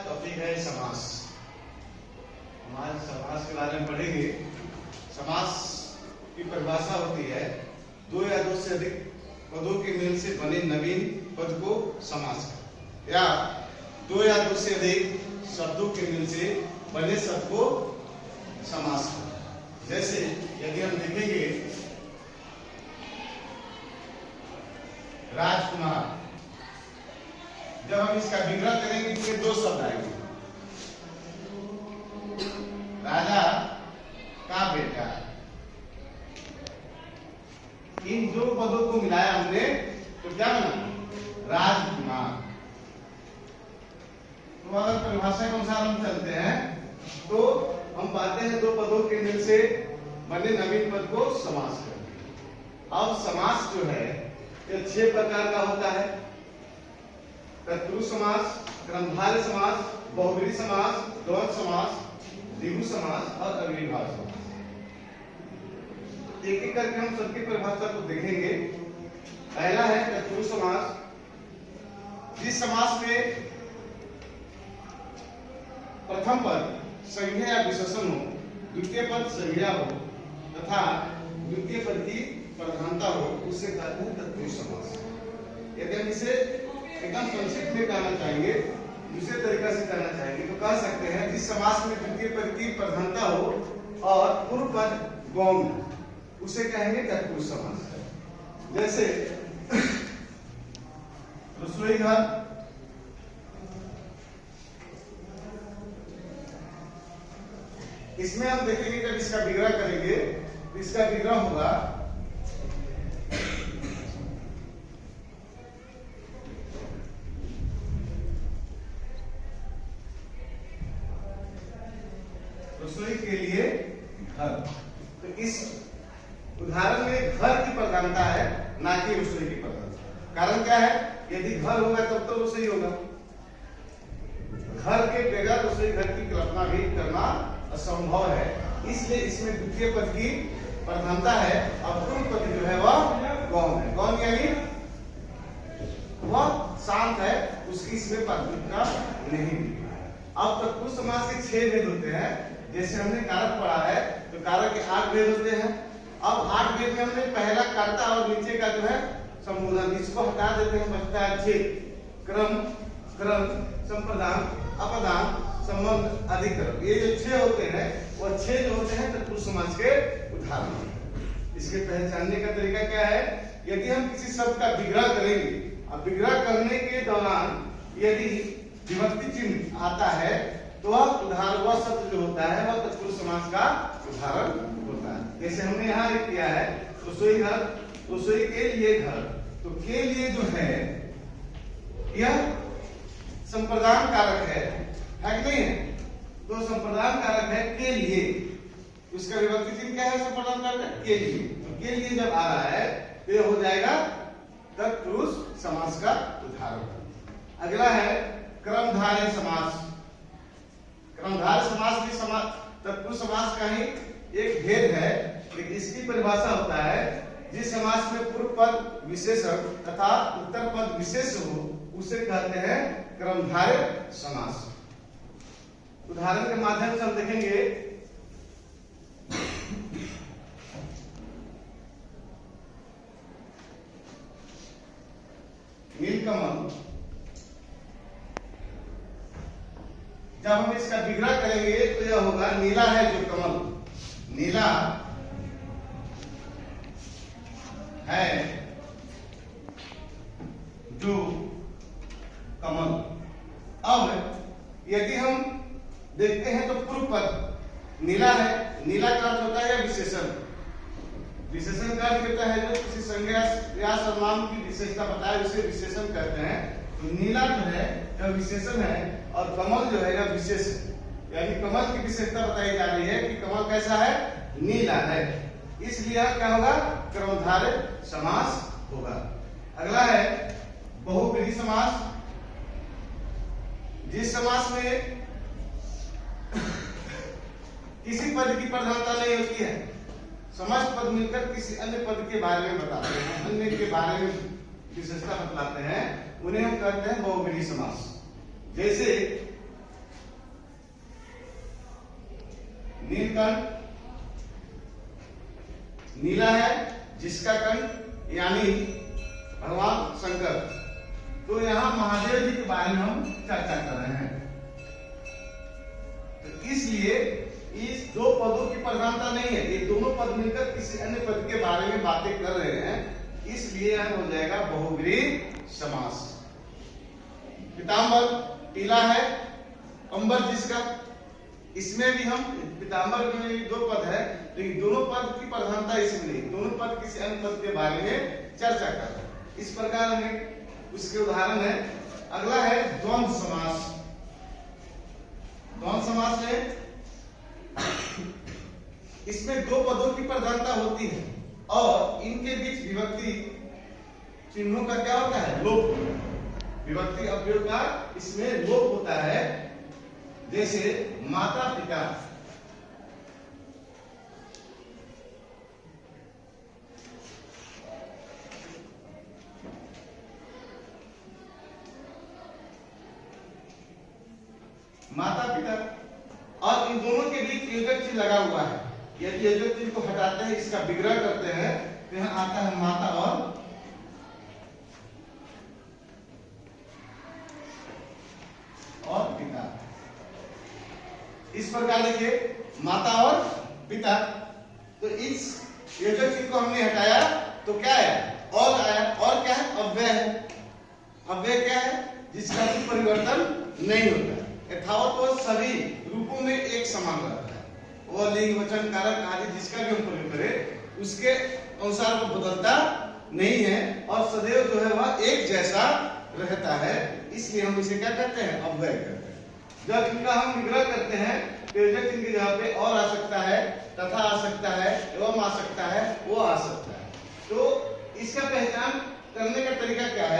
Topic है समास। हमारे समास के बारे में पढ़ेंगे। समास की परिभाषा होती है दो या दो से अधिक पदों के मेल से बने नवीन पद को समास कर, या दो या दो से अधिक शब्दों के मेल से बने शब्द को समास कर। जैसे यदि हम देखेंगे राजकुमार, जब हम इसका विग्रह करेंगे तो ये दो शब्द आएंगे, राजा का बेटा। इन दो पदों को मिलाया हमने तो क्या बना? राजकुमार। तो अगर परिभाषा के अनुसार हम चलते हैं तो हम पाते हैं दो पदों के मेल से बने नवीन पद को समास करते। अब समास जो है ये 6 प्रकार का होता है। तत्पुरुष समास, क्रमधारय समास, बहुब्रीहि समास, द्वंद्व समास, द्विगु समास और अव्ययीभाव समास। एक एक करके हम सबकी परिभाषा को देखेंगे। पहला है तत्पुरुष समास। जिस समास में प्रथम पद संज्ञा या विशेषण हो, द्वितीय पद संज्ञा हो तथा द्वितीय पद की प्रधानता हो, उसे कहते हैं तत्पुरुष समास। यदि हम इसे एकदम संक्षिप्त में कहना चाहेंगे, दूसरे तरीका से कहना चाहेंगे तो कह सकते हैं जिस समास में द्वितीय पद की प्रधानता हो और पूर्व पद गौण हो, उसे कहेंगे तत्पुरुष समास। जैसे रसोई घर, इसमें हम देखेंगे जब इसका विग्रह करेंगे तो इसका विग्रह होगा रसोई के लिए घर। तो इस उदाहरण में घर की प्रधानता है, ना कि रसोई की प्रधानता। कारण क्या है? यदि घर होगा तब तो रसोई होगा। घर के बगैर रसोई घर की कल्पना भी करना असंभव है। इसलिए इसमें द्वितीय पद की प्रधानता है और पूर्व पद जो है वह गौण है। गौण यानी वह शांत है, उसकी इसमें प्राथमिकता नहीं। अब तत्पुरुष समास के 6 भेद होते हैं। जैसे हमने कारक पढ़ा है तो कारक के 8 भेद होते हैं। अब 8 भेद में हमने पहला कर्ता और नीचे का जो है संबोधन, इसको हटा देते हैं, बचता है 6। क्रम, क्रम, संप्रदान, अपदान, संबंध, अधिकरण। ये जो 6 होते हैं वो 6 जो होते हैं तत्पुरुष समास के उदाहरण। इसके पहचानने का तरीका क्या है? यदि हम किसी शब्द का विग्रह करेंगे और विग्रह करने के दौरान यदि विभक्ति चिन्ह आता है तो वह शब्द जो होता है वह तत्पुरुष समास का उदाहरण होता है। जैसे हमने यहाँ किया है रसोई घर, रसोई के लिए घर। तो के लिए जो है यह संप्रदान कारक है कि नहीं है? तो संप्रदान कारक है के लिए, उसका विभक्ति चिन्ह क्या है? संप्रदान कारक है के लिए। तो के लिए जब आ रहा है तो यह हो जाएगा तत्पुरुष समास का उदाहरण। अगला है क्रमधारय समास। क्रमधारय समास भी तत्पुरुष समास का ही एक भेद है, लेकिन इसकी परिभाषा होता है जिस समास में पूर्व पद विशेषण तथा उत्तर पद विशेष हो, उसे कहते हैं क्रमधारय समास। उदाहरण के माध्यम से हम देखेंगे। नीलकमल, जब हम इसका विग्रह करेंगे तो यह होगा नीला है जो कमल, नीला है जो कमल। अब यदि हम देखते हैं तो पूर्व पद नीला है, नीला का अर्थ होता है विशेषण। विशेषण का अर्थ होता है जो किसी संज्ञा या सर्वनाम की विशेषता बताए उसे विशेषण कहते हैं। तो नीला जो है यह विशेषण है और कमल जो है यह विशेष है। यानी कमल की विशेषता बताई जा रही है कि कमल कैसा है? नीला है। इसलिए क्या होगा? क्रमधारय समास होगा। अगला है बहुब्रीहि समास। जिस समास में किसी पद की प्रधानता नहीं होती है, समस्त पद मिलकर किसी अन्य पद के बारे में बताते हैं, अन्य के बारे में विशेषता बतलाते हैं, उन्हें हम कहते हैं बहुब्रीहि समास। जैसे नीलकंठ, नीला है जिसका कंठ यानी भगवान शंकर। तो यहाँ महादेव जी के बारे में हम चर्चा कर रहे हैं। तो इसलिए इस दो पदों की प्रधानता नहीं है, ये दोनों पद मिलकर किसी अन्य पद के बारे में बातें कर रहे हैं, इसलिए यह हो जाएगा बहुव्रीहि समास। पीताम्बर पीला है, अंबर जिसका, इसमें भी हम पीताम्बर में भी दो पद है, लेकिन दोनों पद की प्रधानता इसमें नहीं, दोनों पद किसी अन्य पद के बारे में चर्चा कर रहे हैं। इस प्रकार में उसके उदाहरण है। अगला है द्वंद्व समास। द्वंद्व समास में इसमें दो पदों की प्रधानता होती है और इनके बीच विभक्ति चिन्हों का क्या होता है, लोप। विभक्ति अव्ययों का इसमें लोप होता है। जैसे माता पिता, माता पिता, और इन दोनों के बीच योजक चिन्ह लगा हुआ है। यदि योजक चिन्ह को हटाते हैं, इसका विग्रह करते हैं, तो यहाँ आता है माता और पिता। इस प्रकार देखिए माता और पिता, तो इस योजक चिन्ह को हमने हटाया तो क्या है, और आया। और क्या है, अव्यय है। अव्यय क्या है, जिसका भी परिवर्तन नहीं होता है, यथावत वो सभी रूपों में एक समान रहता है। वो लिंग वचन कारक आदि जिसका भी हम प्रयोग करें उसके अनुसार वो बदलता नहीं है और सदैव जो है वह एक जैसा रहता है। इसलिए हम इसे क्या कहते हैं, अव्यय कहते हैं। जब इनका हम विग्रह करते हैं तो योजक चिन्ह की जगह पे और आ सकता है, तथा आ सकता है, एवं आ सकता है, वो आ सकता है। तो इसका पहचान करने का तरीका क्या है।